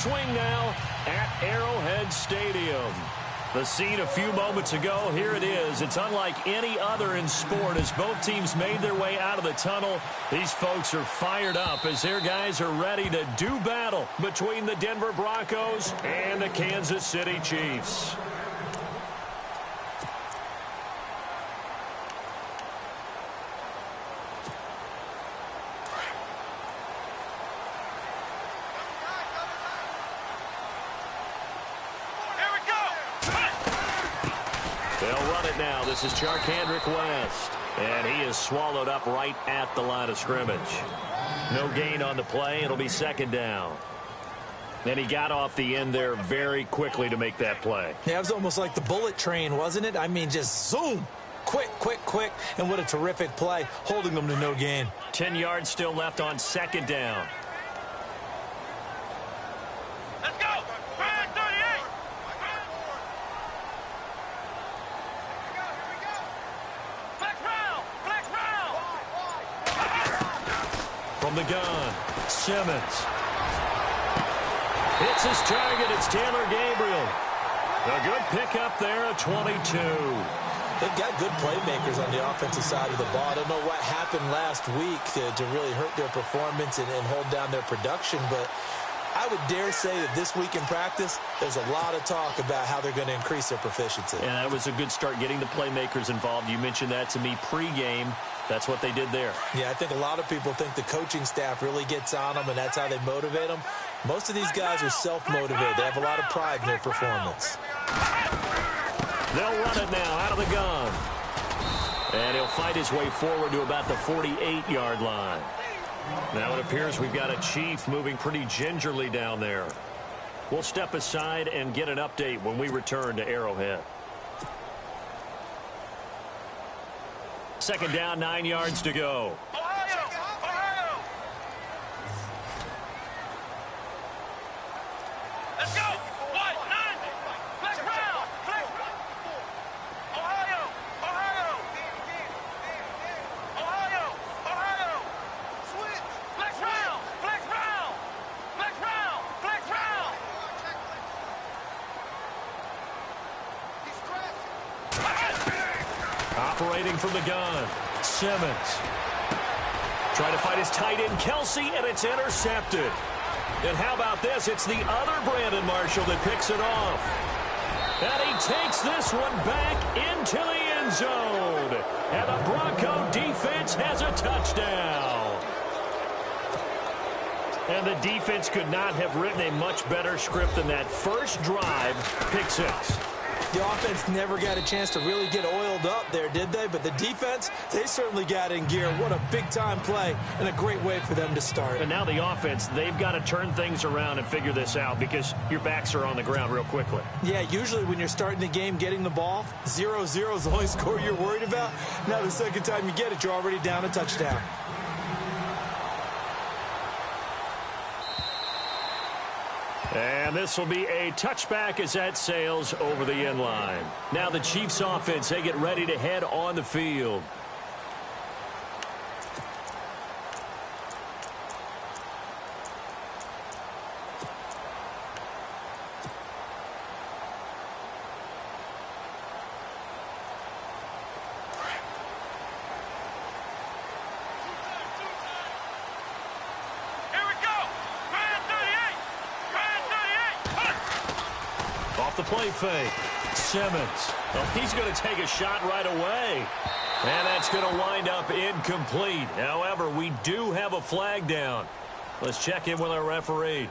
swing now at Arrowhead Stadium. The scene a few moments ago, here it is. It's unlike any other in sport as both teams made their way out of the tunnel. These folks are fired up as their guys are ready to do battle between the Denver Broncos and the Kansas City Chiefs. Now, this is Charkandrick West, and he is swallowed up right at the line of scrimmage. No gain on the play. It'll be second down. And he got off the end there very quickly to make that play. Yeah, it was almost like the bullet train, wasn't it? I mean, just zoom. Quick, quick, quick. And what a terrific play, holding them to no gain. 10 yards still left on second down. From the gun, Simmons. Hits his target. It's Taylor Gabriel. A good pickup there at 22. They've got good playmakers on the offensive side of the ball. I don't know what happened last week to really hurt their performance and hold down their production, but I would dare say that this week in practice, there's a lot of talk about how they're going to increase their proficiency. And that was a good start getting the playmakers involved. You mentioned that to me pregame. That's what they did there. Yeah, I think a lot of people think the coaching staff really gets on them, and that's how they motivate them. Most of these guys are self-motivated. They have a lot of pride in their performance. They'll run it now out of the gun. And he'll fight his way forward to about the 48-yard line. Now it appears we've got a Chief moving pretty gingerly down there. We'll step aside and get an update when we return to Arrowhead. Second down, 9 yards to go. Ohio! Let's go! What? 9! Flex round! Ohio! Switch! Flex round! Operating from the gun, Simmons. Trying to fight his tight end, Kelsey, and it's intercepted. And how about this? It's the other Brandon Marshall that picks it off. And he takes this one back into the end zone. And the Bronco defense has a touchdown. And the defense could not have written a much better script than that first drive, pick six. The offense never got a chance to really get oiled up there, did they? But the defense, they certainly got in gear. What a big-time play and a great way for them to start. And now the offense, they've got to turn things around and figure this out because your backs are on the ground real quickly. Yeah, usually when you're starting the game getting the ball, 0-0 is the only score you're worried about. Now the second time you get it, you're already down a touchdown. And this will be a touchback as that sails over the end line. Now the Chiefs offense, they get ready to head on the field. The play fake. Simmons. Oh, he's going to take a shot right away. And that's going to wind up incomplete. However, we do have a flag down. Let's check in with our referee.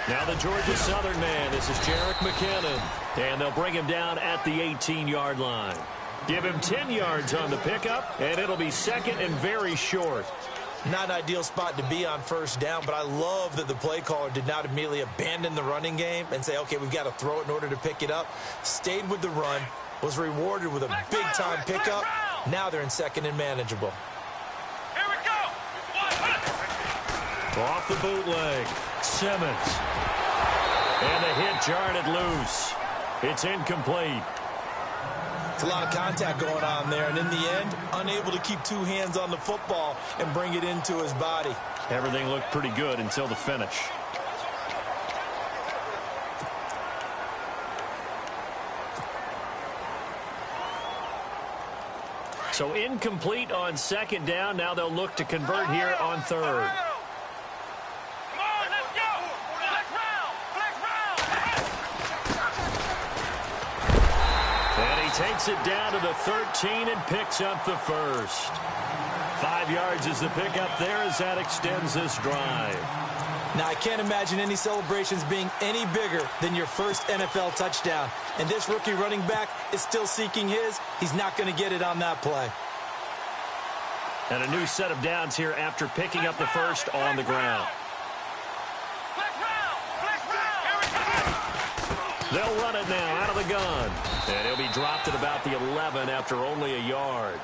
Now the Georgia Southern man, this is Jerick McKinnon. And they'll bring him down at the 18-yard line. Give him 10 yards on the pickup, and it'll be second and very short. Not an ideal spot to be on first down, but I love that the play caller did not immediately abandon the running game and say, okay, we've got to throw it in order to pick it up. Stayed with the run, was rewarded with a big-time pickup. Now they're in second and manageable. Off the bootleg. Simmons. And the hit jarred it loose. It's incomplete. It's a lot of contact going on there, and in the end, unable to keep two hands on the football and bring it into his body. Everything looked pretty good until the finish. So incomplete on second down. Now they'll look to convert here on third. Come on, let's go. Flex round. And he takes it down to the 13 and picks up the first. 5 yards is the pickup there as that extends this drive. Now, I can't imagine any celebrations being any bigger than your first NFL touchdown. And this rookie running back is still seeking his. He's not going to get it on that play. And a new set of downs here after picking up the first on the ground. They'll run it now out of the gun. And he'll be dropped at about the 11 after only a yard.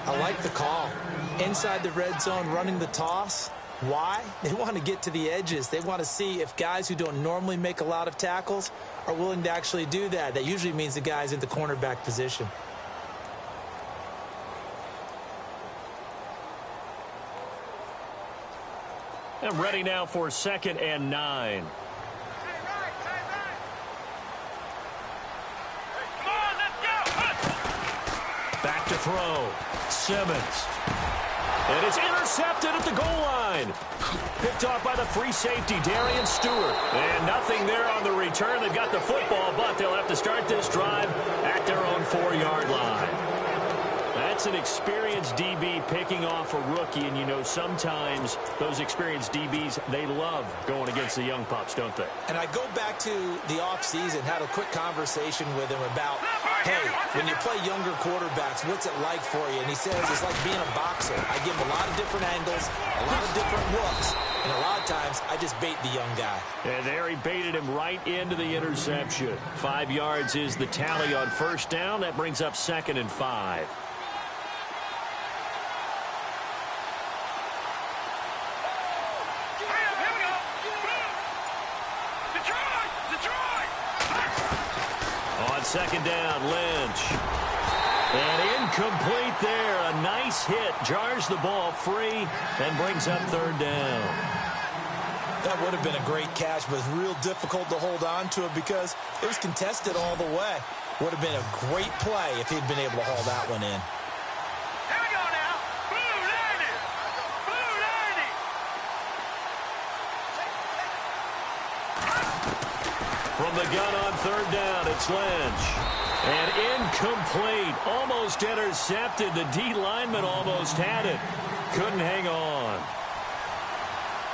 I like the call. Inside the red zone, running the toss. Why? They want to get to the edges. They want to see if guys who don't normally make a lot of tackles are willing to actually do that. That usually means the guy's in the cornerback position. And ready now for 2nd and 9. Back to throw. Simmons. And it's intercepted at the goal line. Picked off by the free safety, Darian Stewart. And nothing there on the return. They've got the football, but they'll have to start this drive at their own 4-yard line. That's an experienced DB picking off a rookie, and you know sometimes those experienced DBs, they love going against the young pups, don't they? And I go back to the offseason, had a quick conversation with him about, hey, when you play younger quarterbacks, what's it like for you? And he says it's like being a boxer. I give him a lot of different angles, a lot of different looks, and a lot of times I just bait the young guy. And there he baited him right into the interception. 5 yards is the tally on first down. That brings up 2nd and 5. On 2nd down, Lynch. And incomplete there. A nice hit. Jars the ball free and brings up 3rd down. That would have been a great catch, but it's real difficult to hold on to it because it was contested all the way. Would have been a great play if he'd been able to haul that one in. Here we go now. Blue 90. Blue 90. From the gun on 3rd down, it's Lynch. And incomplete. Almost intercepted. The D lineman almost had it. Couldn't hang on.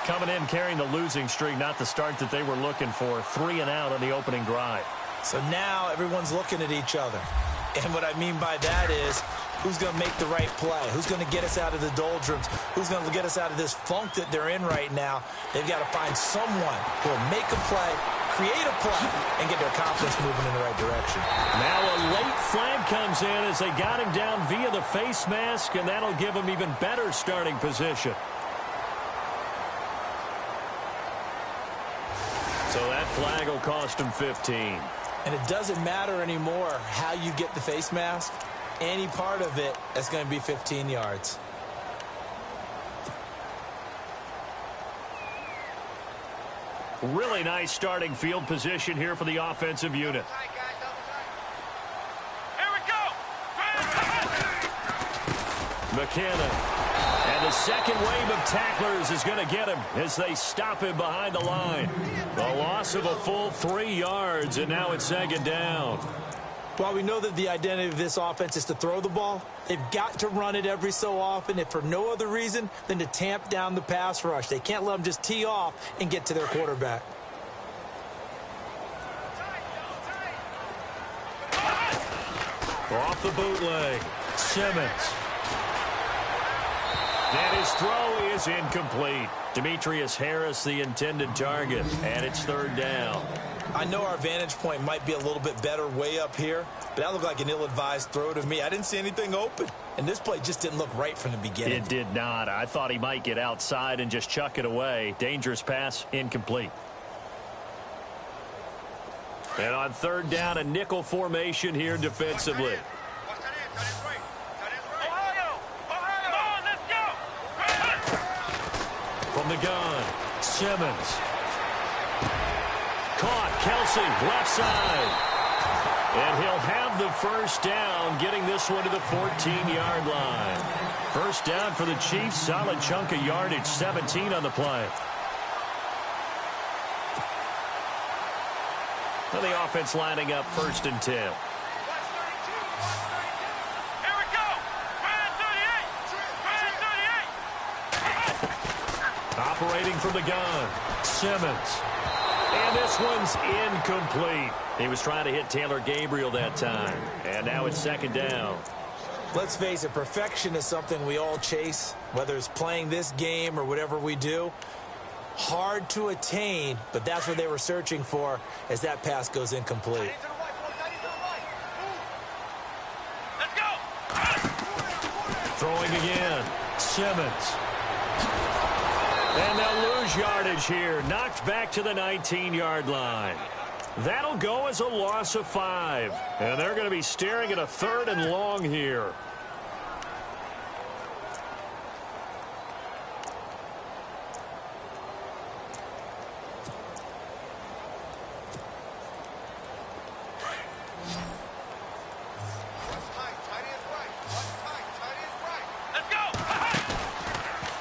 Coming in carrying the losing streak, not the start that they were looking for. 3 and out on the opening drive. So now everyone's looking at each other. And what I mean by that is, who's going to make the right play? Who's going to get us out of the doldrums? Who's going to get us out of this funk that they're in right now? They've got to find someone who will make a play, create a play, and get their confidence moving in the right direction. Now a late flag comes in as they got him down via the face mask, and that'll give him even better starting position. So that flag will cost him 15. And it doesn't matter anymore how you get the face mask. Any part of it is going to be 15 yards. Really nice starting field position here for the offensive unit. Here we go. McKinnon. And the second wave of tacklers is going to get him as they stop him behind the line. A loss of a full 3 yards, and now it's 2nd down. While we know that the identity of this offense is to throw the ball, they've got to run it every so often, if for no other reason than to tamp down the pass rush. They can't let them just tee off and get to their quarterback. Off the bootleg, Simmons. And his throw is incomplete. Demetrius Harris, the intended target, and it's 3rd down. I know our vantage point might be a little bit better way up here, but that looked like an ill-advised throw to me. I didn't see anything open, and this play just didn't look right from the beginning. It did not. I thought he might get outside and just chuck it away. Dangerous pass, incomplete. And on third down, a nickel formation here defensively. From the gun, Simmons. Caught, Kelsey, left side. And he'll have the first down, getting this one to the 14-yard line. First down for the Chiefs, solid chunk of yardage, 17 on the play. So the offense lining up 1st and 10. Here we go. Brand 38. Operating from the gun, Simmons. And this one's incomplete. He was trying to hit Taylor Gabriel that time. And now it's 2nd down. Let's face it, perfection is something we all chase, whether it's playing this game or whatever we do. Hard to attain, but that's what they were searching for as that pass goes incomplete. Let's go. Throwing again, Simmons. And they'll lose yardage here. Knocked back to the 19-yard line. That'll go as a loss of 5. And they're going to be staring at a 3rd and long here.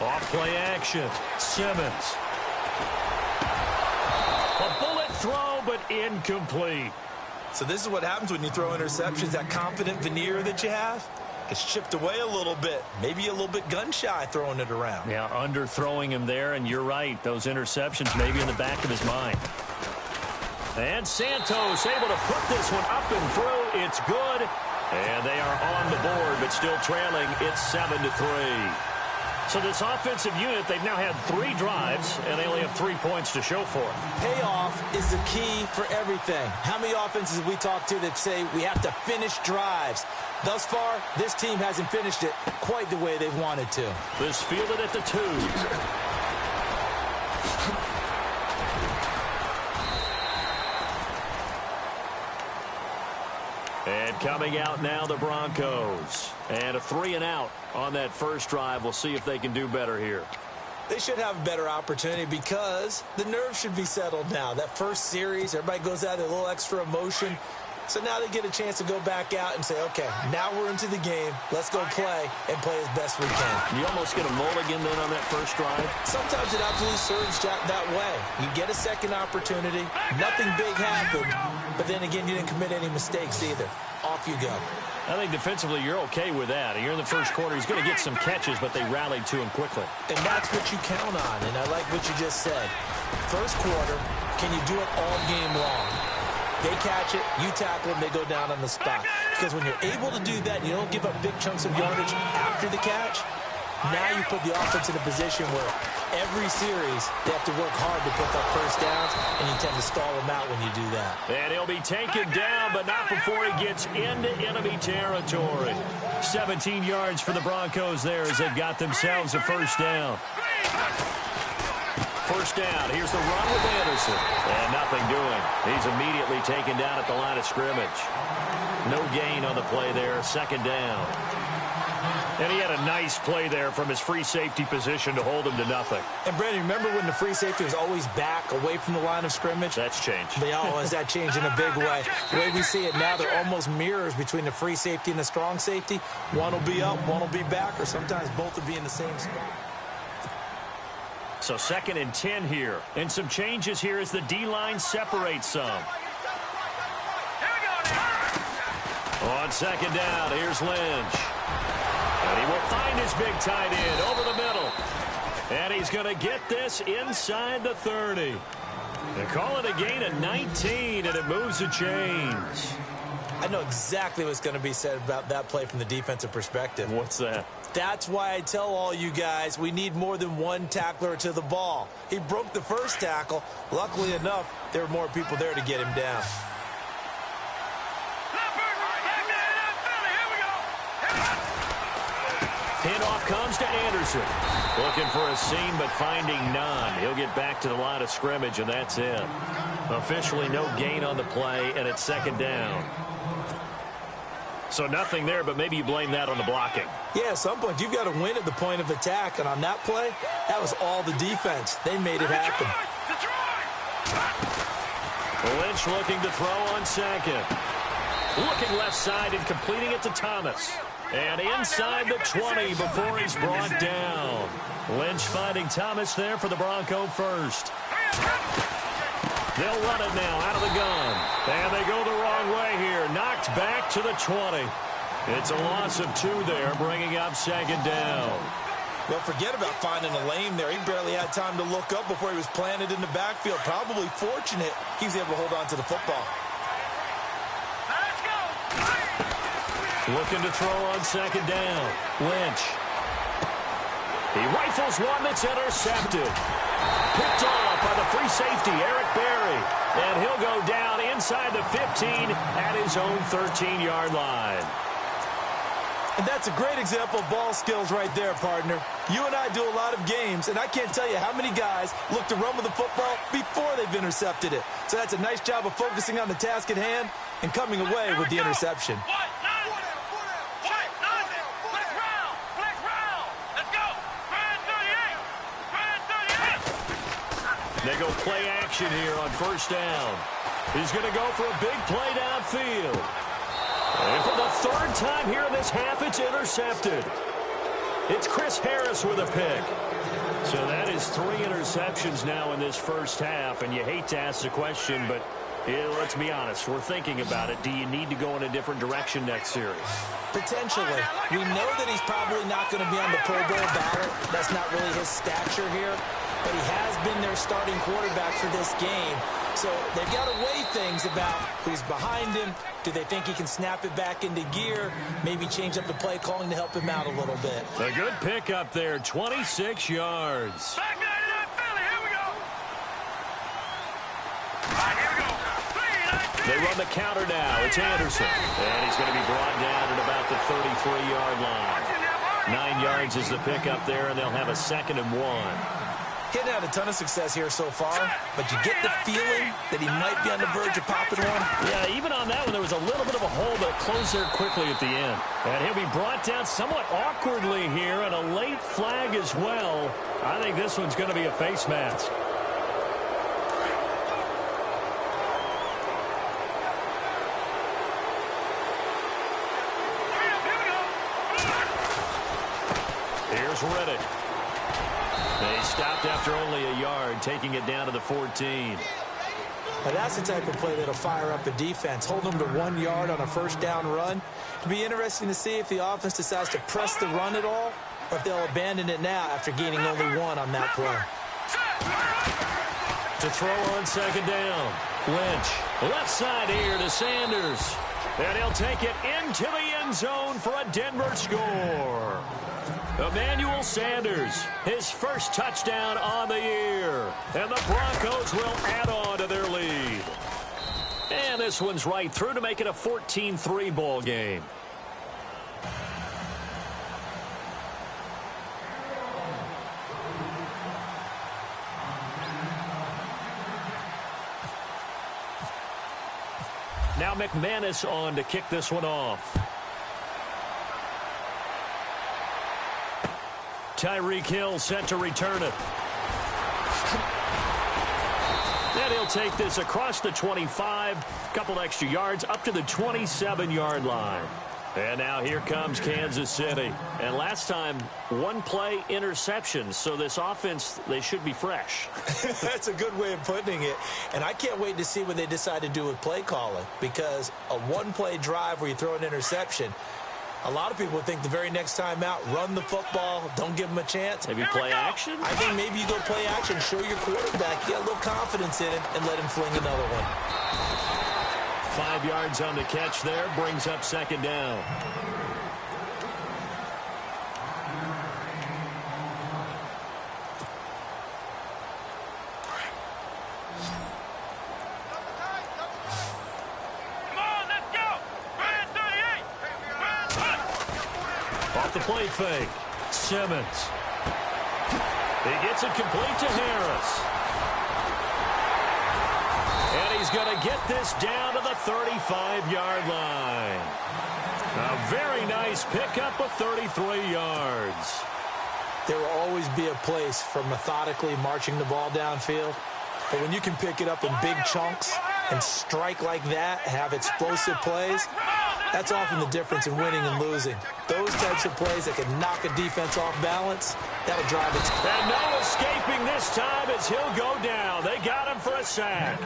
Off-play action, Simmons. A bullet throw, but incomplete. So this is what happens when you throw interceptions. That confident veneer that you have gets chipped away a little bit. Maybe a little bit gun-shy throwing it around. Yeah, underthrowing him there, and you're right. Those interceptions may be in the back of his mind. And Santos able to put this one up and through. It's good. And they are on the board, but still trailing. It's 7-3. So this offensive unit, they've now had 3 drives, and they only have 3 points to show for it. Payoff is the key for everything. How many offenses have we talked to that say we have to finish drives? Thus far, this team hasn't finished it quite the way they've wanted to. This fielded at the 2. And coming out now, the Broncos. And a 3-and-out on that first drive. We'll see if they can do better here. They should have a better opportunity because the nerves should be settled now. That first series, everybody goes out with a little extra emotion. So now they get a chance to go back out and say, okay, now we're into the game. Let's go play and play as best we can. You almost get a mulligan then on that first drive? Sometimes it absolutely serves that way. You get a second opportunity. Nothing big happened. But then again, you didn't commit any mistakes either. Off you go. I think defensively you're okay with that. You're in the first quarter. He's going to get some catches, but they rallied to him quickly. And that's what you count on. And I like what you just said. First quarter, can you do it all game long? They catch it, you tackle them, they go down on the spot. Because when you're able to do that, you don't give up big chunks of yardage after the catch. Now you put the offense in a position where every series they have to work hard to pick up first downs, and you tend to stall them out when you do that. And he'll be taken down, but not before he gets into enemy territory. 17 yards for the Broncos there as they've got themselves a first down. First down. Here's the run with Anderson. And nothing doing. He's immediately taken down at the line of scrimmage. No gain on the play there. 2nd down. And he had a nice play there from his free safety position to hold him to nothing. And, Brandon, remember when the free safety was always back away from the line of scrimmage? That's changed. They always that changed in a big way. The way we see it now, they're almost mirrors between the free safety and the strong safety. One will be up, one will be back, or sometimes both will be in the same spot. So 2nd and 10 here. And some changes here as the D-line separates some. On 2nd down, here's Lynch. And he will find his big tight end over the middle. And he's going to get this inside the 30. They call it a gain of 19, and it moves the chains. I know exactly what's going to be said about that play from the defensive perspective. What's that? That's why I tell all you guys we need more than one tackler to the ball. He broke the first tackle. Luckily enough, there were more people there to get him down. Handoff comes to Anderson. Looking for a seam, but finding none. He'll get back to the line of scrimmage, and that's it. Officially no gain on the play, and it's second down. So nothing there, but maybe you blame that on the blocking. Yeah, at some point, you've got to win at the point of attack, and on that play, that was all the defense. They made it happen. Lynch looking to throw on second. Looking left side and completing it to Thomas. And inside the 20 before he's brought down. Lynch finding Thomas there for the Bronco first. They'll run it now out of the gun. And they go the wrong way here. Knocked back to the 20. It's a loss of 2 there, bringing up second down. Well, forget about finding a lane there. He barely had time to look up before he was planted in the backfield. Probably fortunate he was able to hold on to the football. Looking to throw on second down. Lynch. He rifles one that's intercepted. Picked off by the free safety, Eric Berry. And he'll go down inside the 15 at his own 13-yard line. And that's a great example of ball skills right there, partner. You and I do a lot of games, and I can't tell you how many guys look to run with the football before they've intercepted it. So that's a nice job of focusing on the task at hand and coming away with the interception. They go play action here on first down. He's going to go for a big play downfield. And for the third time here in this half, it's intercepted. It's Chris Harris with a pick. So that is 3 interceptions now in this first half. And you hate to ask the question, but let's be honest. We're thinking about it. Do you need to go in a different direction next series? Potentially. We know that he's probably not going to be on the Pro Bowl ballot. That's not really his stature here. But he has been their starting quarterback for this game. So they've got to weigh things about who's behind him. Do they think he can snap it back into gear? Maybe change up the play calling to help him out a little bit. A good pickup there, 26 yards. They run the counter now. It's Anderson. And he's going to be brought down at about the 33-yard line. 9 yards is the pickup there, and they'll have a 2nd and 1. He's had a ton of success here so far, but you get the feeling that he might be on the verge of popping one. Yeah, even on that one, there was a little bit of a hole, but it closed there quickly at the end. And he'll be brought down somewhat awkwardly here, and a late flag as well. I think this one's going to be a face mask. Here's Reddick. They stopped after only a yard, taking it down to the 14. Now that's the type of play that'll fire up the defense. Hold them to 1 yard on a first down run. It'll be interesting to see if the offense decides to press the run at all, or if they'll abandon it now after gaining only 1 on that play. To throw on second down. Lynch, left side here to Sanders. And he'll take it into the end zone for a Denver score. Emmanuel Sanders, his first touchdown on the year. And the Broncos will add on to their lead. And this one's right through to make it a 14-3 ball game. Now McManus on to kick this one off. Tyreek Hill set to return it. And he'll take this across the 25, couple extra yards, up to the 27-yard line. And now here comes Kansas City. And last time, 1 play interception. So this offense, they should be fresh. That's a good way of putting it. And I can't wait to see what they decide to do with play calling. Because a 1-play drive where you throw an interception, a lot of people think the very next time out, run the football, don't give them a chance. Maybe play action? I think maybe you go play action, show your quarterback, you got a little confidence in it, and let him fling another one. 5 yards on the catch there. Brings up second down. Off the play fake. Simmons. He gets it complete to Harris. And he's going to get this down to the 35-yard line. A very nice pickup of 33 yards. There will always be a place for methodically marching the ball downfield. But when you can pick it up in big chunks and strike like that, have explosive plays, that's often the difference in winning and losing. Those types of plays that can knock a defense off balance, that'll drive it. And no escaping this time as he'll go down. They got him for a sack.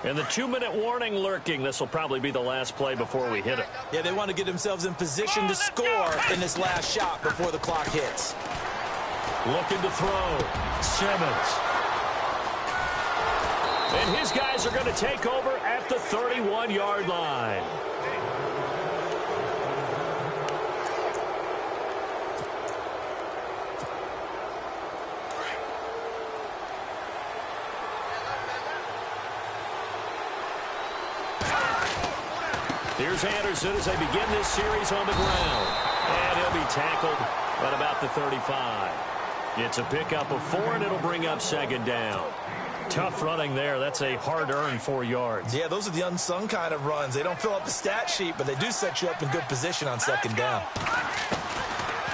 And the 2-minute warning lurking. This will probably be the last play before we hit it. Yeah, they want to get themselves in position to score in this last shot before the clock hits. Looking to throw. Simmons. And his guys are going to take over at the 31-yard line. Here's Anderson as they begin this series on the ground. And he'll be tackled at about the 35. It's a pickup of 4, and it'll bring up second down. Tough running there. That's a hard-earned 4 yards. Yeah, those are the unsung kind of runs. They don't fill up the stat sheet, but they do set you up in good position on second down.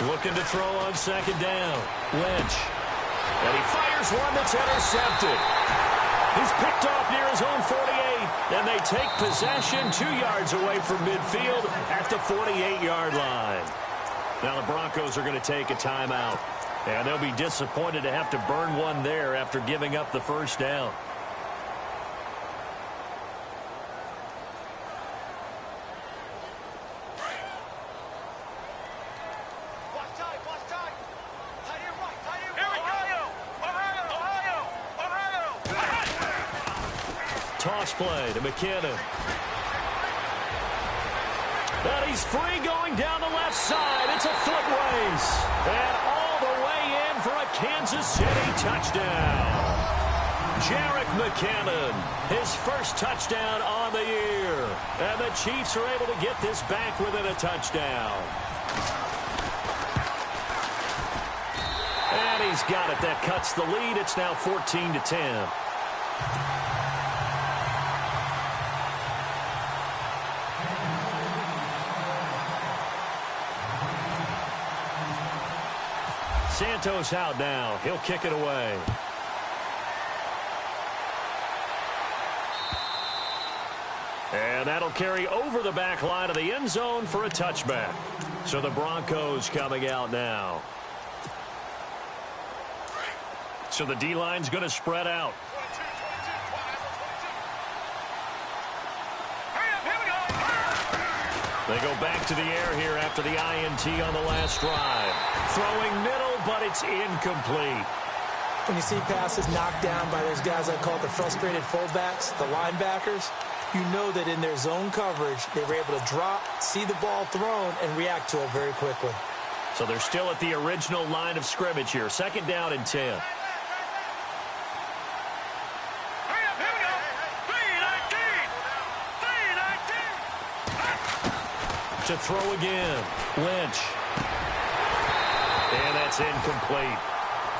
Looking to throw on second down. Lynch. And he fires one that's intercepted. He's picked off near his own 48. And they take possession 2 yards away from midfield at the 48-yard line. Now the Broncos are going to take a timeout. And they'll be disappointed to have to burn one there after giving up the first down. Toss play to McKinnon. And he's free going down the left side. It's a foot race. And all the way in for a Kansas City touchdown. Jerick McKinnon, his first touchdown on the year. And the Chiefs are able to get this back within a touchdown. And he's got it. That cuts the lead. It's now 14-10. Santos out now. He'll kick it away. And that'll carry over the back line of the end zone for a touchback. So the Broncos coming out now. So the D-line's going to spread out. They go back to the air here after the INT on the last drive. Throwing middle, but it's incomplete. When you see passes knocked down by those guys I call the frustrated fullbacks, the linebackers, you know that in their zone coverage, they were able to drop, see the ball thrown, and react to it very quickly. So they're still at the original line of scrimmage here. Second down and 10. To throw again. Lynch. And that's incomplete.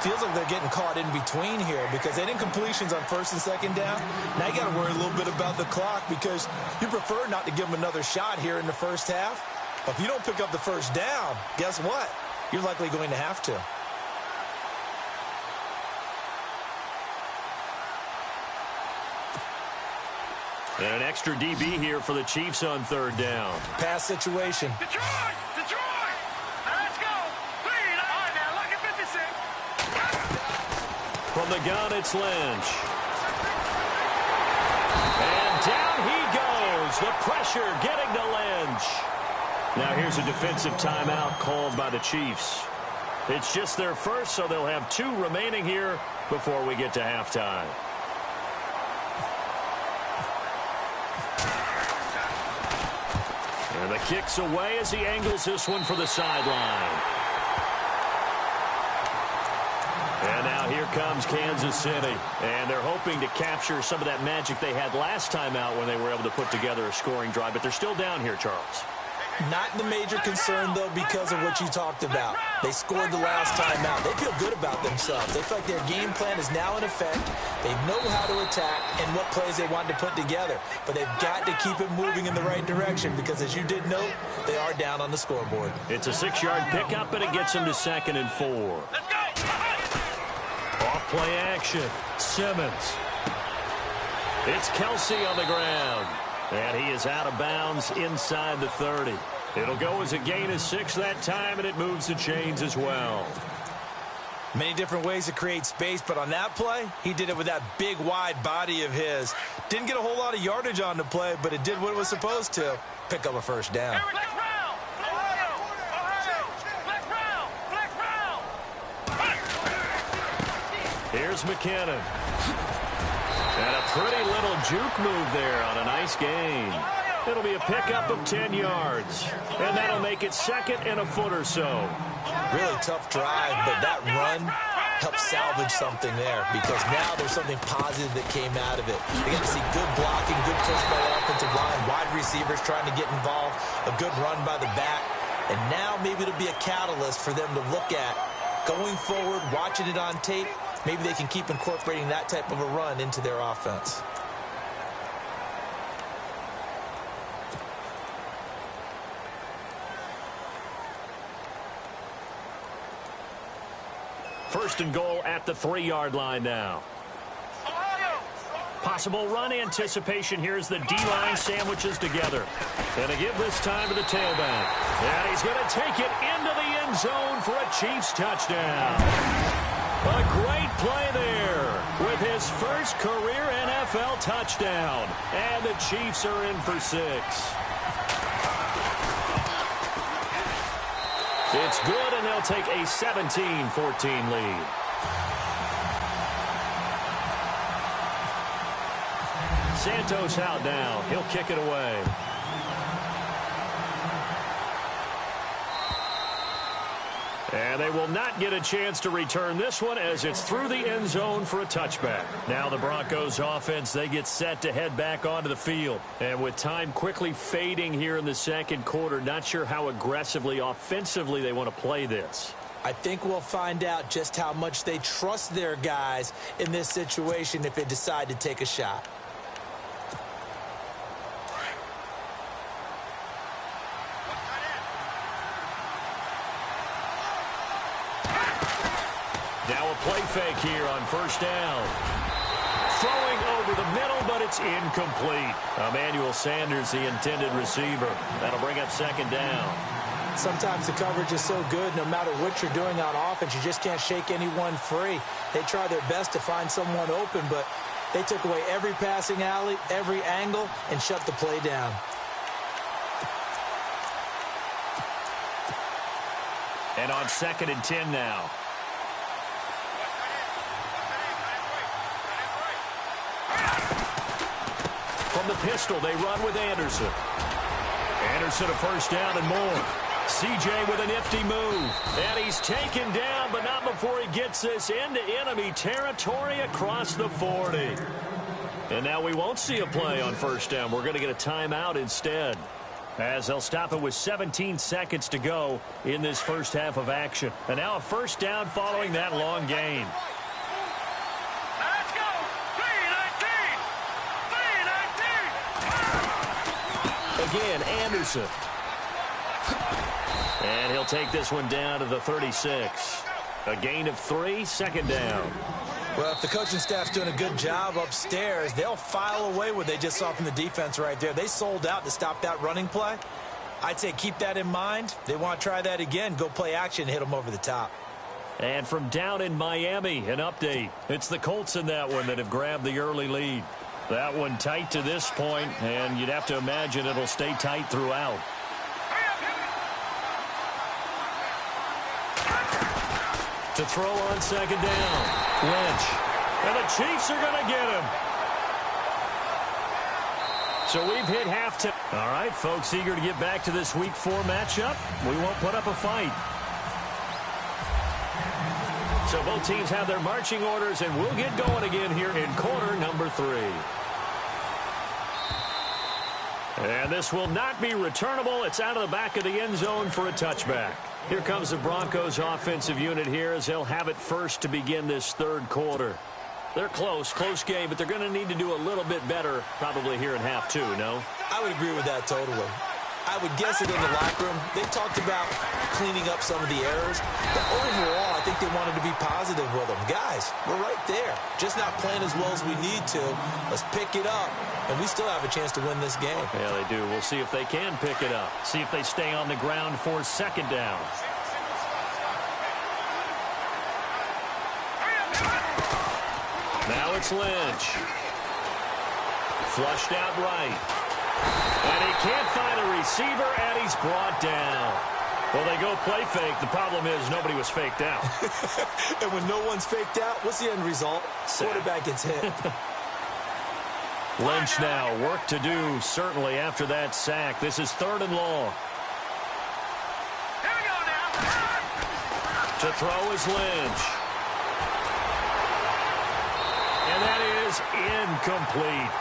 Feels like they're getting caught in between here because they didn't completions on first and second down. Now you got to worry a little bit about the clock because you prefer not to give them another shot here in the first half. But if you don't pick up the first down, guess what? You're likely going to have to. And an extra DB here for the Chiefs on third down. Pass situation. Detroit! Let's go! All right, now, look at 56. From the gun, it's Lynch. And down he goes. The pressure getting to Lynch. Now here's a defensive timeout called by the Chiefs. It's just their first, so they'll have 2 remaining here before we get to halftime. And the kick's away as he angles this one for the sideline. And now here comes Kansas City. And they're hoping to capture some of that magic they had last time out when they were able to put together a scoring drive. But they're still down here, Charles. Not the major concern, though, because of what you talked about. They scored the last time out. They feel good about themselves. They feel like their game plan is now in effect. They know how to attack and what plays they want to put together. But they've got to keep it moving in the right direction because, as you did note, they are down on the scoreboard. It's a 6-yard pickup, and it gets them to 2nd and 4. Let's go. Off play action. Simmons. It's Kelsey on the ground. And he is out of bounds inside the 30. It'll go as a gain of 6 that time, and it moves the chains as well. Many different ways to create space, but on that play, he did it with that big, wide body of his. Didn't get a whole lot of yardage on the play, but it did what it was supposed to. Pick up a first down. Flex round. Ohio. Flex round. Here's McKinnon. And a pretty little juke move there on a nice gain. It'll be a pickup of 10 yards. And that'll make it 2nd and a foot or so. Really tough drive, but that run helped salvage something there because now there's something positive that came out of it. They got to see good blocking, good push by the offensive line, wide receivers trying to get involved, a good run by the back. And now maybe it'll be a catalyst for them to look at going forward, watching it on tape. Maybe they can keep incorporating that type of a run into their offense. First and goal at the 3-yard line now. Possible run anticipation here as the D-line sandwiches together. And to give this time to the tailback. And he's going to take it into the end zone for a Chiefs touchdown. A great play there with his first career NFL touchdown. And the Chiefs are in for 6. It's good, and they'll take a 17-14 lead. Santos out now. He'll kick it away. And they will not get a chance to return this one as it's through the end zone for a touchback. Now the Broncos offense, they get set to head back onto the field. And with time quickly fading here in the second quarter, not sure how aggressively, offensively they want to play this. I think we'll find out just how much they trust their guys in this situation if they decide to take a shot. Now a play fake here on first down. Throwing over the middle, but it's incomplete. Emmanuel Sanders, the intended receiver. That'll bring up 2nd down. Sometimes the coverage is so good, no matter what you're doing on offense, you just can't shake anyone free. They try their best to find someone open, but they took away every passing alley, every angle, and shut the play down. And on 2nd and 10 now. From the pistol, they run with Anderson. Anderson a first down and more. CJ with a nifty move. And he's taken down, but not before he gets this into enemy territory across the 40. And now we won't see a play on first down. We're going to get a timeout instead, as they'll stop it with 17 seconds to go in this first half of action. And now a first down following that long gain. Let's go. 3-19. Again, Anderson. And he'll take this one down to the 36. A gain of 3, 2nd down. Well, if the coaching staff's doing a good job upstairs, they'll file away what they just saw from the defense right there. They sold out to stop that running play. I'd say keep that in mind. They want to try that again. Go play action, hit them over the top. And from down in Miami, an update. It's the Colts in that one that have grabbed the early lead. That one tight to this point, and you'd have to imagine it'll stay tight throughout. To throw on second down. Lynch. And the Chiefs are going to get him. So we've hit halftime. All right, folks, eager to get back to this Week 4 matchup. We won't put up a fight. So both teams have their marching orders, and we'll get going again here in quarter number 3. And this will not be returnable. It's out of the back of the end zone for a touchback. Here comes the Broncos offensive unit here as they'll have it first to begin this third quarter. They're close game, but they're going to need to do a little bit better probably here in half 2, no? I would agree with that totally. I would guess it in the locker room. They talked about cleaning up some of the errors, but overall, I think they wanted to be positive with them. Guys, we're right there. Just not playing as well as we need to. Let's pick it up, and we still have a chance to win this game. Yeah, they do. We'll see if they can pick it up. See if they stay on the ground for second down. Now it's Lynch. Flushed out right. And he can't find a receiver, and he's brought down. Well, they go play fake. The problem is nobody was faked out. And when no one's faked out, what's the end result? Quarterback gets hit. Lynch now, work to do, certainly, after that sack. This is 3rd and long. Here we go now. To throw is Lynch. And that is incomplete.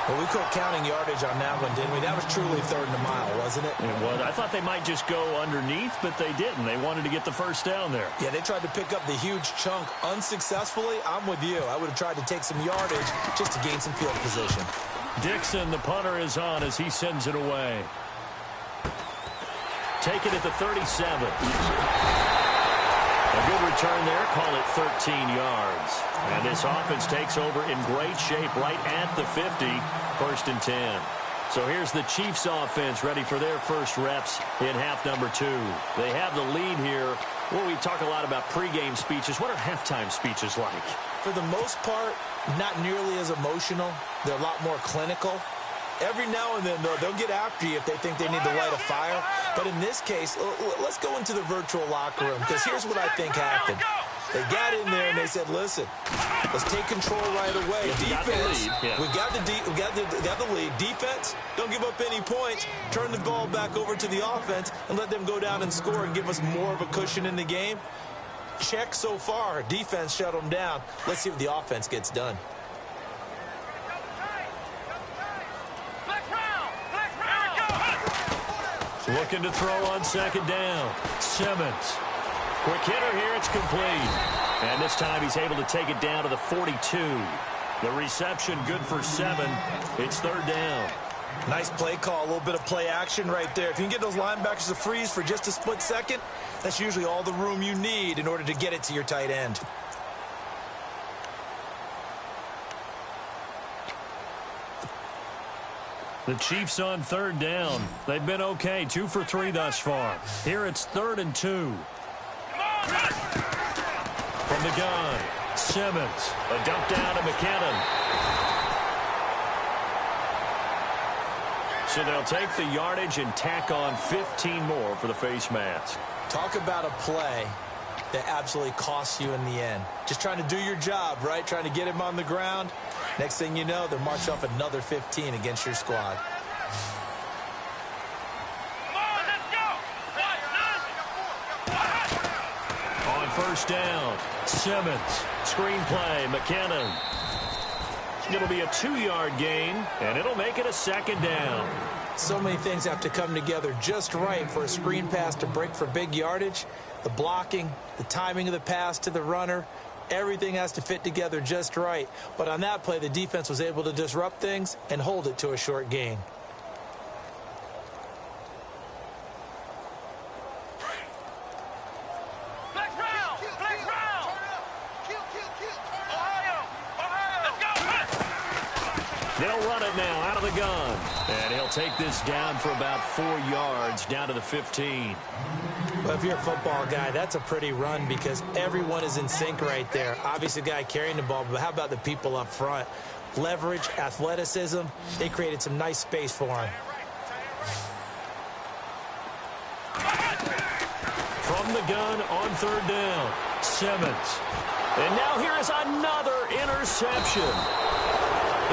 Well, we quit counting yardage on that one, didn't we? That was truly 3rd and a mile, wasn't it? It was. I thought they might just go underneath, but they didn't. They wanted to get the first down there. Yeah, they tried to pick up the huge chunk unsuccessfully. I'm with you. I would have tried to take some yardage just to gain some field position. Dixon, the punter, is on as he sends it away. Take it at the 37. A good return there. Call it 13 yards. And this offense takes over in great shape right at the 50. 1st and 10. So here's the Chiefs offense ready for their first reps in half number 2. They have the lead here. Well, we talk a lot about pregame speeches. What are halftime speeches like? For the most part, not nearly as emotional. They're a lot more clinical. Every now and then, though, they'll get after you if they think they need to light a fire. But in this case, let's go into the virtual locker room, because here's what I think happened. They got in there and they said, listen, let's take control right away. Defense, we got the lead. Defense, don't give up any points. Turn the ball back over to the offense and let them go down and score and give us more of a cushion in the game. Check so far. Defense shut them down. Let's see what the offense gets done. Looking to throw on second down. Simmons. Quick hitter here. It's complete. And this time he's able to take it down to the 42. The reception good for 7. It's 3rd down. Nice play call. A little bit of play action right there. If you can get those linebackers to freeze for just a split second, that's usually all the room you need in order to get it to your tight end. The Chiefs on 3rd down. They've been okay. 2 for 3 thus far. Here it's 3rd and 2. From the gun, Simmons. A dump down to McKinnon. So they'll take the yardage and tack on 15 more for the face mask. Talk about a play that absolutely costs you in the end. Just trying to do your job, right? Trying to get him on the ground. Next thing you know, they'll march off another 15 against your squad. On 1st down, Simmons. Screen play, McKinnon. It'll be a 2-yard gain, and it'll make it a 2nd down. So many things have to come together just right for a screen pass to break for big yardage. The blocking, the timing of the pass to the runner, everything has to fit together just right. But on that play, the defense was able to disrupt things and hold it to a short gain. They'll run it now out of the gun. And he'll take this down for about 4 yards, down to the 15. Well, if you're a football guy, that's a pretty run because everyone is in sync right there. Obviously, the guy carrying the ball, but how about the people up front? Leverage, athleticism, they created some nice space for him. From from the gun on third down. Simmons. And now here is another interception.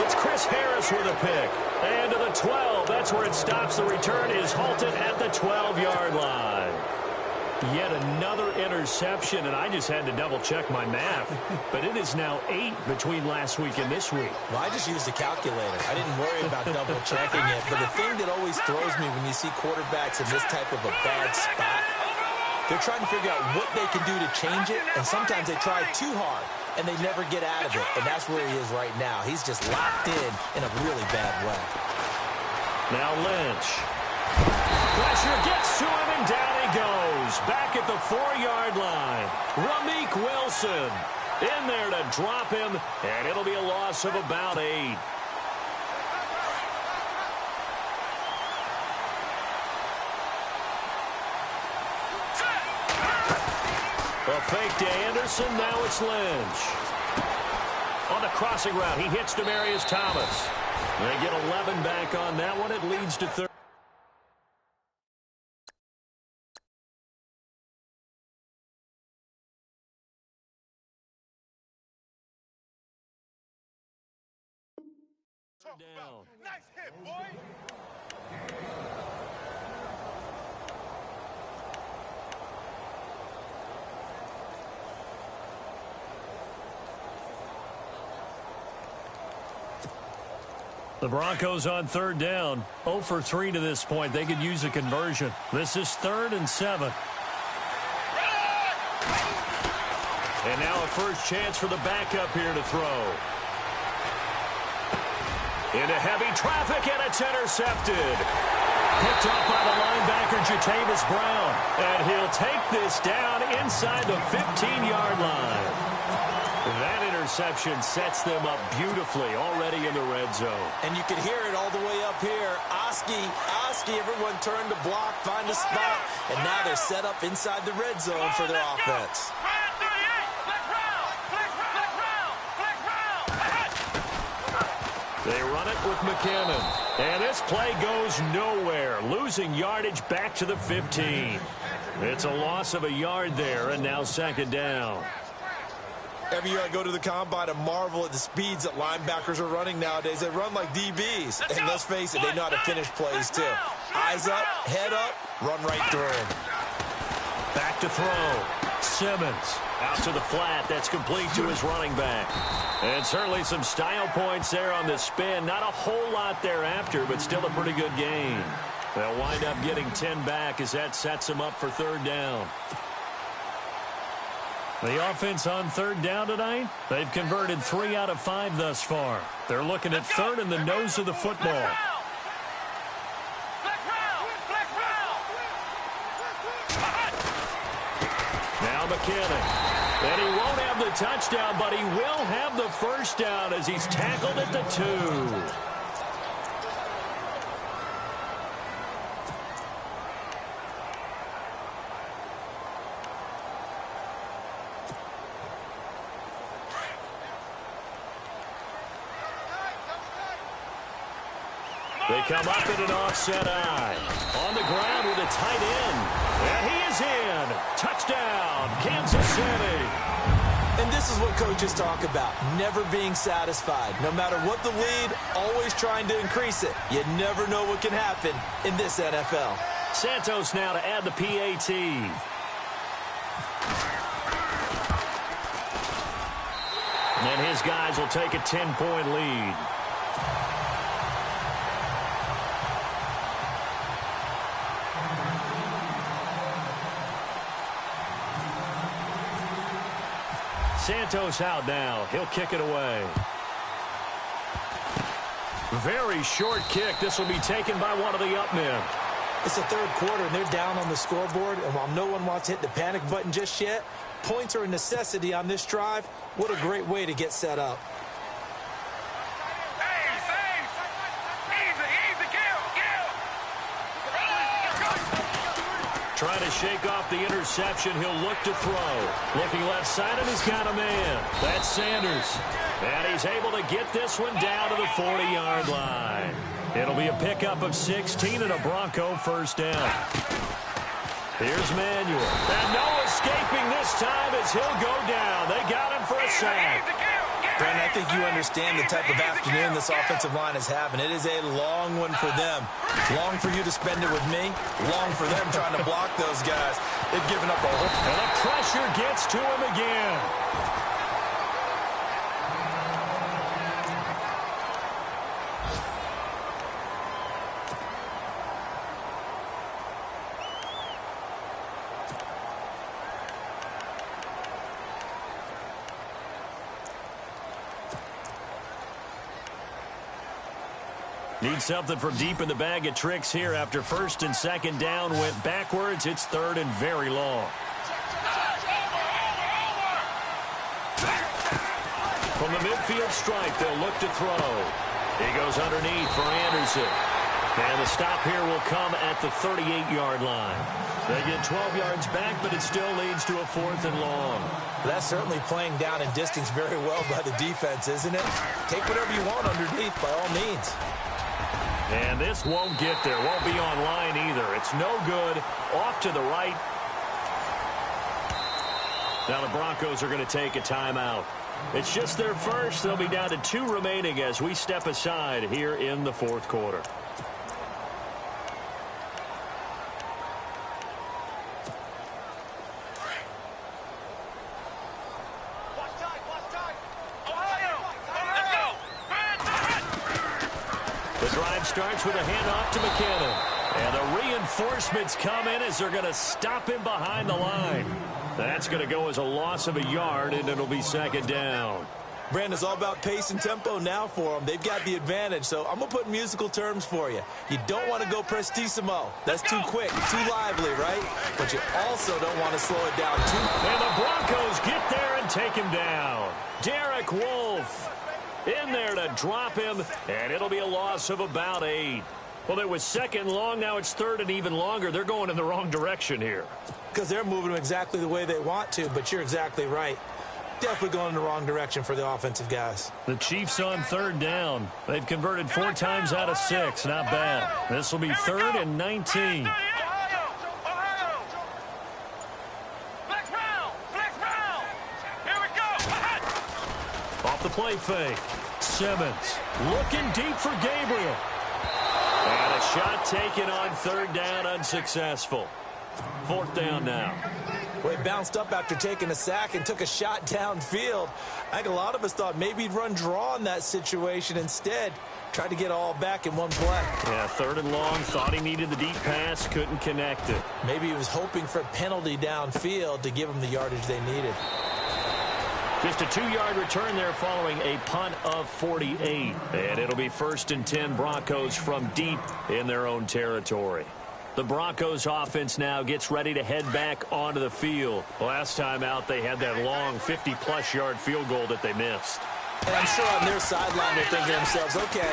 It's Chris Harris with a pick. And to the 12. That's where it stops. The return is halted at the 12-yard line. Yet another interception, and I just had to double-check my math. But it is now 8 between last week and this week. Well, I just used a calculator. I didn't worry about double-checking it. But the thing that always throws me when you see quarterbacks in this type of a bad spot, they're trying to figure out what they can do to change it, and sometimes they try too hard, and they never get out of it. And that's where he is right now. He's just locked in a really bad way. Now Lynch. Pressure gets to him, and down he goes. Back at the 4-yard line. Ramik Wilson in there to drop him, and it'll be a loss of about 8. A fake to Anderson, now it's Lynch. On the crossing route, he hits Demaryius Thomas. They get 11 back on that one. It leads to 30. Down. Nice hit, boy. The Broncos on third down. 0 for 3 to this point. They could use a conversion. This is 3rd and 7. And now a first chance for the backup here to throw. Into heavy traffic, and it's intercepted. Picked off by the linebacker, Jatavis Brown. And he'll take this down inside the 15-yard line. That interception sets them up beautifully already in the red zone. And you can hear it all the way up here. Oski, everyone turned to block, find a spot, and now they're set up inside the red zone for their offense. They run it with McKinnon. And this play goes nowhere. Losing yardage back to the 15. It's a loss of a yard there, and now 2nd down. Every year I go to the combine and marvel at the speeds that linebackers are running nowadays. They run like DBs. And let's face it, they know how to finish plays too. Eyes up, head up, run right through him. Back to throw. Simmons out to the flat. That's complete to his running back. And certainly some style points there on the spin. Not a whole lot thereafter, but still a pretty good game. They'll wind up getting 10 back as that sets them up for 3rd down. The offense on 3rd down tonight, they've converted 3 out of 5 thus far. They're looking at 3rd in the nose of the football. Now McKinnon. And he won't have the touchdown, but he will have the first down as he's tackled at the 2. They come up in an offset eye. On the ground with a tight end. And he is in. Touchdown, Kansas City. And this is what coaches talk about, never being satisfied. No matter what the lead, always trying to increase it. You never know what can happen in this NFL. Santos now to add the PAT. And his guys will take a 10-point lead. Santos out now. He'll kick it away. Very short kick. This will be taken by one of the up men. It's the 3rd quarter, and they're down on the scoreboard. And while no one wants to hit the panic button just yet, points are a necessity on this drive. What a great way to get set up. Trying to shake off the interception. He'll look to throw. Looking left side, and he's got a man. That's Sanders. And he's able to get this one down to the 40-yard line. It'll be a pickup of 16 and a Bronco first down. Here's Manuel. And no escaping this time as he'll go down. They got him for a sack. Brandon, I think you understand the type of afternoon this offensive line is having. It is a long one for them. Long for you to spend it with me. Long for them trying to block those guys. They've given up a whole... And the pressure gets to him again. Need something from deep in the bag of tricks here after first and second down went backwards. It's third and very long. From the midfield stripe, they'll look to throw. He goes underneath for Anderson. And the stop here will come at the 38-yard line. They get 12 yards back, but it still leads to a 4th and long. That's certainly playing down in distance very well by the defense, isn't it? Take whatever you want underneath by all means. And this won't get there. Won't be on line either. It's no good. Off to the right. Now the Broncos are going to take a timeout. It's just their first. They'll be down to 2 remaining as we step aside here in the 4th quarter. Starts with a handoff to McKinnon. And the reinforcements come in as they're going to stop him behind the line. That's going to go as a loss of a yard, and it'll be 2nd down. Brandon's all about pace and tempo now for them. They've got the advantage, so I'm going to put in musical terms for you. You don't want to go prestissimo. That's too quick, too lively, right? But you also don't want to slow it down too. And the Broncos get there and take him down. Derek Wolfe in there to drop him, and it'll be a loss of about 8. Well, it was 2nd long. Now it's 3rd and even longer. They're going in the wrong direction here. Because they're moving them exactly the way they want to, but you're exactly right. Definitely going in the wrong direction for the offensive guys. The Chiefs on 3rd down. They've converted 4 times out of 6. Not bad. This will be 3rd and 19. Off the play fake. Simmons looking deep for Gabriel. And a shot taken on 3rd down, unsuccessful. 4th down now. Well, he bounced up after taking a sack and took a shot downfield. I think a lot of us thought maybe he'd run draw in that situation instead. Tried to get all back in one play. Yeah, 3rd and long. Thought he needed the deep pass. Couldn't connect it. Maybe he was hoping for a penalty downfield to give him the yardage they needed. Just a 2-yard return there following a punt of 48. And it'll be 1st and 10 Broncos from deep in their own territory. The Broncos offense now gets ready to head back onto the field. Last time out, they had that long 50-plus yard field goal that they missed. And I'm sure on their sideline they're thinking to themselves, okay,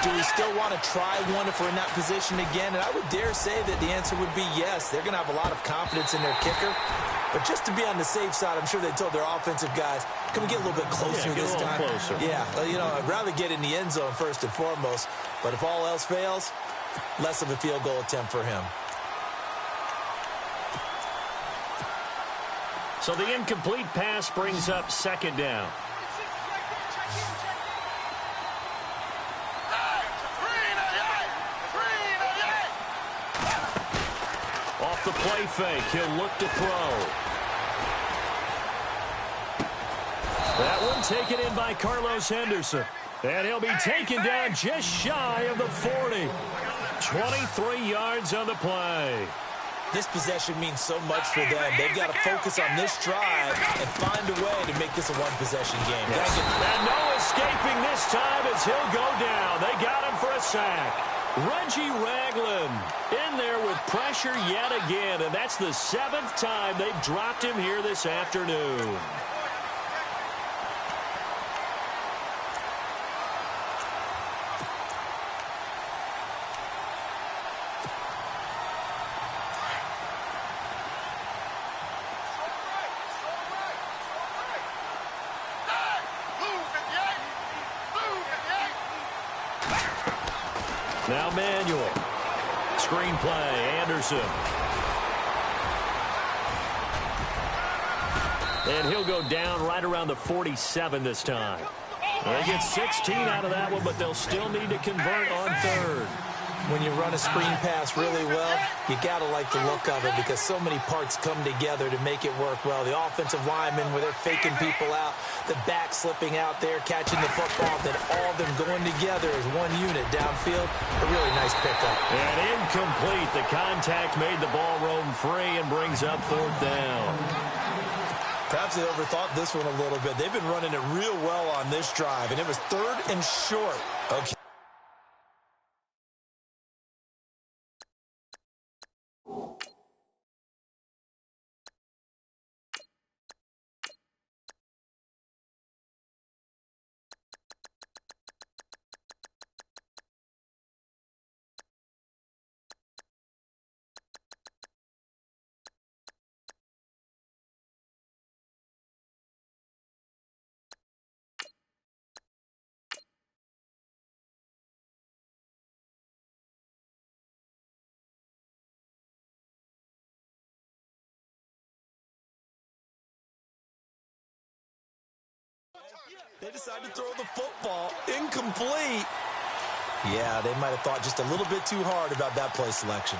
do we still want to try one if we're in that position again? And I would dare say that the answer would be yes. They're going to have a lot of confidence in their kicker. But just to be on the safe side, I'm sure they told their offensive guys, can we get a little bit closer this time? Closer. Yeah, well, you know, I'd rather get in the end zone first and foremost. But if all else fails, less of a field goal attempt for him. So the incomplete pass brings up 2nd down. Off the play fake, he'll look to throw. That one taken in by Carlos Henderson. And he'll be taken down just shy of the 40. 23 yards on the play. This possession means so much for them. They've got to focus on this drive and find a way to make this a one-possession game. Yes. And no escaping this time as he'll go down. They got him for a sack. Reggie Ragland in there with pressure yet again, and that's the 7th time they've dropped him here this afternoon. Now Manuel. Screen play, Anderson. And he'll go down right around the 47 this time. They get 16 out of that one, but they'll still need to convert on third. When you run a screen pass really well, you got to like the look of it because so many parts come together to make it work well. The offensive linemen, where they're faking people out, the back slipping out there, catching the football, then all of them going together as one unit downfield. A really nice pickup. And incomplete. The contact made the ball roam free and brings up fourth down. Perhaps they overthought this one a little bit. They've been running it real well on this drive, and it was third and short. Okay. They decided to throw the football incomplete. Yeah, they might have thought just a little bit too hard about that play selection.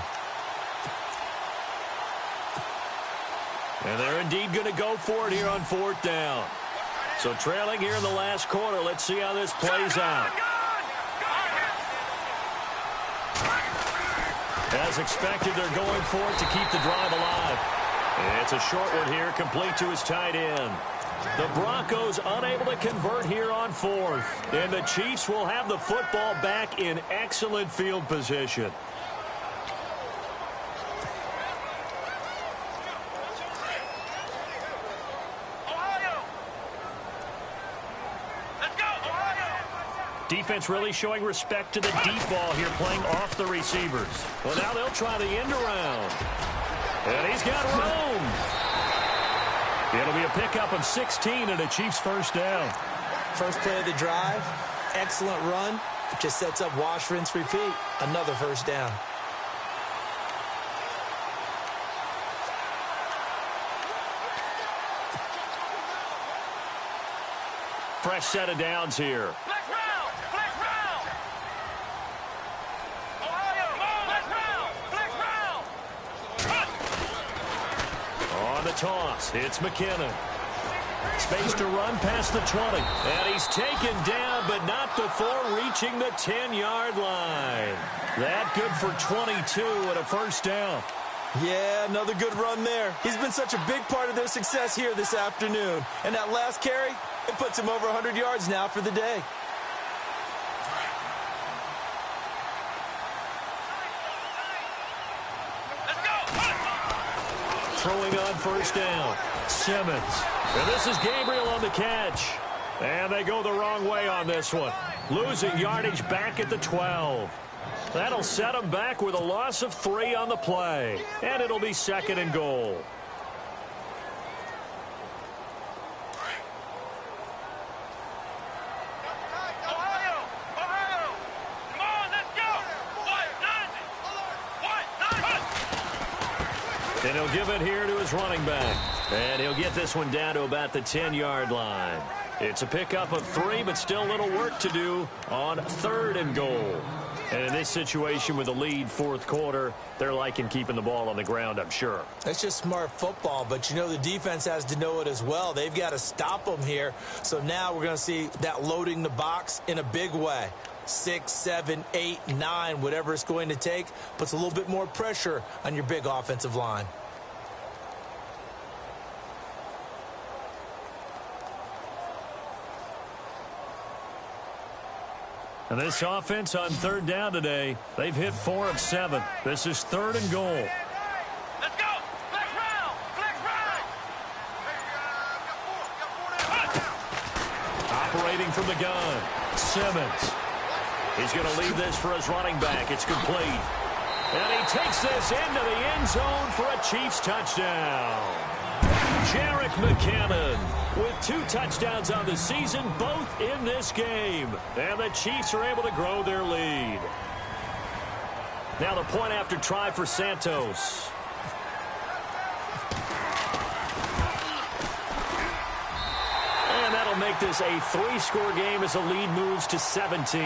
And they're indeed going to go for it here on fourth down. So trailing here in the last quarter. Let's see how this plays out. As expected, they're going for it to keep the drive alive. It's a short one here, complete to his tight end. The Broncos unable to convert here on fourth. And the Chiefs will have the football back in excellent field position. Defense really showing respect to the deep ball here, playing off the receivers. Well, now they'll try the end around. And he's got room. It'll be a pickup of 16 and a Chiefs first down. First play of the drive, excellent run. It just sets up wash, rinse, repeat. Another first down. Fresh set of downs here. Toss. It's McKinnon. Space to run past the 20. And he's taken down, but not before reaching the 10-yard line. That good for 22 and a first down. Yeah, another good run there. He's been such a big part of their success here this afternoon. And that last carry, it puts him over 100 yards now for the day. Throwing on first down, Simmons. And this is Gabriel on the catch. And they go the wrong way on this one. Losing yardage back at the 12. That'll set them back with a loss of 3 on the play. And it'll be second and goal. And he'll give it here to his running back. And he'll get this one down to about the 10-yard line. It's a pickup of 3, but still a little work to do on third and goal. And in this situation with the lead fourth quarter, they're liking keeping the ball on the ground, I'm sure. That's just smart football, but you know the defense has to know it as well. They've got to stop them here. So now we're going to see that loading the box in a big way. 6, 7, 8, 9, whatever it's going to take, puts a little bit more pressure on your big offensive line. And this offense on third down today, they've hit 4 of 7. This is third and goal. Let's go! Flex round! Flex round! Operating from the gun, Simmons. He's going to leave this for his running back. It's complete. And he takes this into the end zone for a Chiefs touchdown. Jerick McKinnon with 2 touchdowns on the season, both in this game. And the Chiefs are able to grow their lead. Now the point after try for Santos. make this a 3-score game as the lead moves to 17.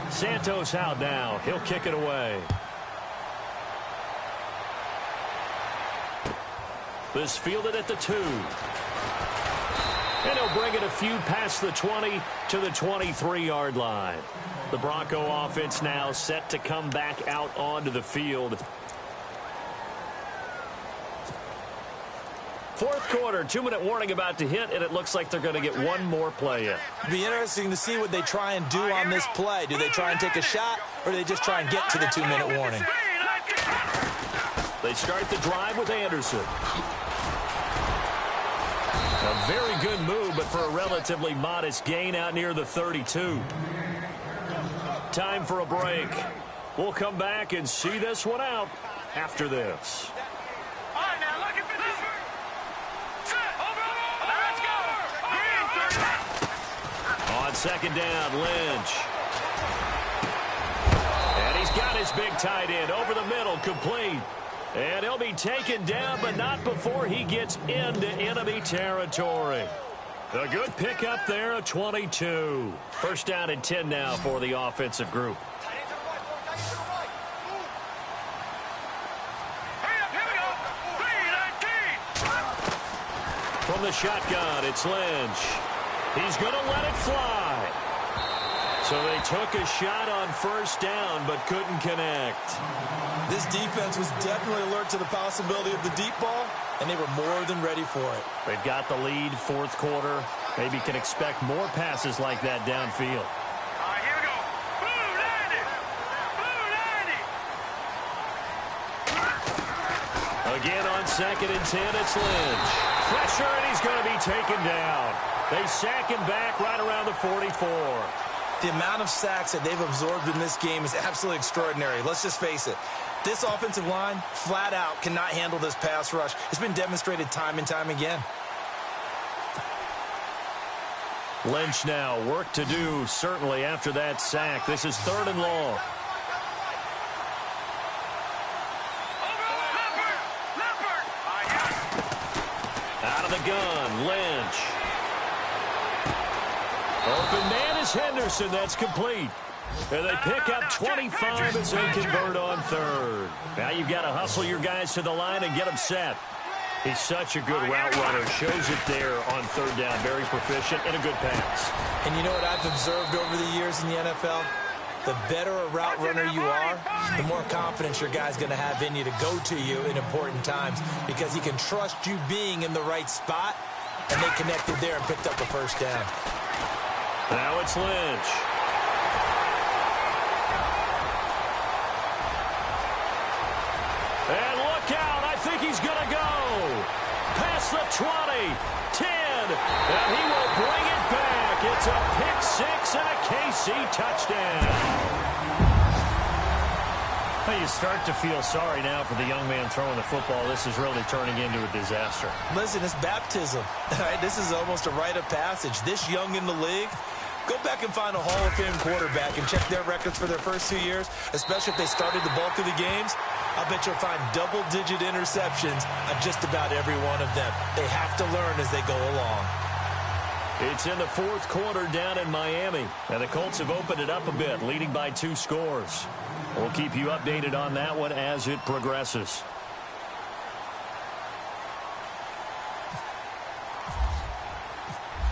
Santos out now. He'll kick it away. This fielded at the 2. And he'll bring it a few past the 20 to the 23-yard line. The Bronco offense now set to come back out onto the field. Fourth quarter, 2-minute warning about to hit, and it looks like they're going to get one more play in. It'll be interesting to see what they try and do on this play. Do they try and take a shot, or do they just try and get to the 2-minute warning? They start the drive with Anderson. A very good move, but for a relatively modest gain out near the 32. Time for a break. We'll come back and see this one out after this. All right, now looking for this. Let's go. On second down, Lynch. And he's got his big tight end over the middle, complete. And he'll be taken down, but not before he gets into enemy territory. A good pickup there, a 22. First down and 10 now for the offensive group. From the shotgun, it's Lynch. He's going to let it fly. So they took a shot on first down, but couldn't connect. This defense was definitely alert to the possibility of the deep ball, and they were more than ready for it. They've got the lead, fourth quarter. Maybe can expect more passes like that downfield. All right, here we go. Blue 90. Again on second and 10, it's Lynch. Pressure, and he's going to be taken down. They sack him back right around the 44. The amount of sacks that they've absorbed in this game is absolutely extraordinary. Let's just face it. This offensive line, flat out, cannot handle this pass rush. It's been demonstrated time and time again. Lynch now, work to do, certainly, after that sack. This is third and long. Out of the gun, Lynch. Open man is Henderson. That's complete. And they pick up 25 as they convert on third. Now you've got to hustle your guys to the line and get them set. He's such a good route runner. Shows it there on third down. Very proficient and a good pass. And you know what I've observed over the years in the NFL? The better a route runner you are, the more confidence your guy's going to have in you to go to you in important times because he can trust you being in the right spot, and they connected there and picked up the first down. Now it's Lynch. And look out. I think he's going to go. Past the 20, 10, and he will bring it back. It's a pick six and a KC touchdown. Well, you start to feel sorry now for the young man throwing the football. This is really turning into a disaster. Listen, it's baptism. Right? This is almost a rite of passage. This young in the league, go back and find a Hall of Fame quarterback and check their records for their first 2 years, especially if they started the bulk of the games. I bet you'll find double-digit interceptions on just about every one of them. They have to learn as they go along. It's in the fourth quarter down in Miami, and the Colts have opened it up a bit, leading by 2 scores. We'll keep you updated on that one as it progresses.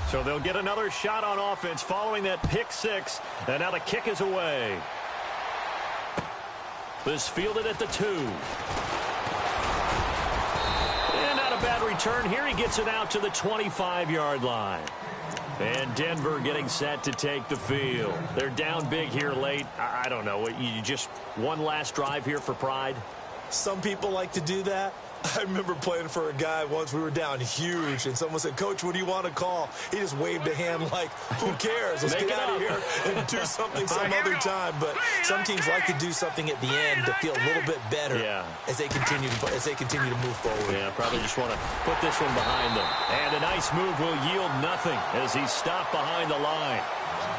So they'll get another shot on offense following that pick six, and now the kick is away. This fielded at the 2. And not a bad return here. He gets it out to the 25-yard line. And Denver getting set to take the field. They're down big here late. I don't know. You just one last drive here for pride? Some people like to do that. I remember playing for a guy once. We were down huge, and someone said, "Coach, what do you want to call?" He just waved a hand like, "Who cares? Let's get out of here and do something some other time." But some teams like to do something at the end to feel a little bit better as they continue to move forward. Yeah, probably just want to put this one behind them. And a nice move will yield nothing as he's stopped behind the line.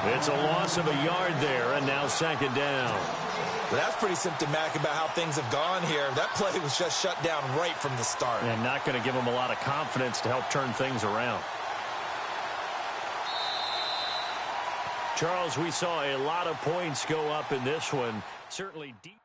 It's a loss of a yard there, and now second down. But that's pretty symptomatic about how things have gone here. That play was just shut down right from the start. And not going to give them a lot of confidence to help turn things around. Charles, we saw a lot of points go up in this one. Certainly deep.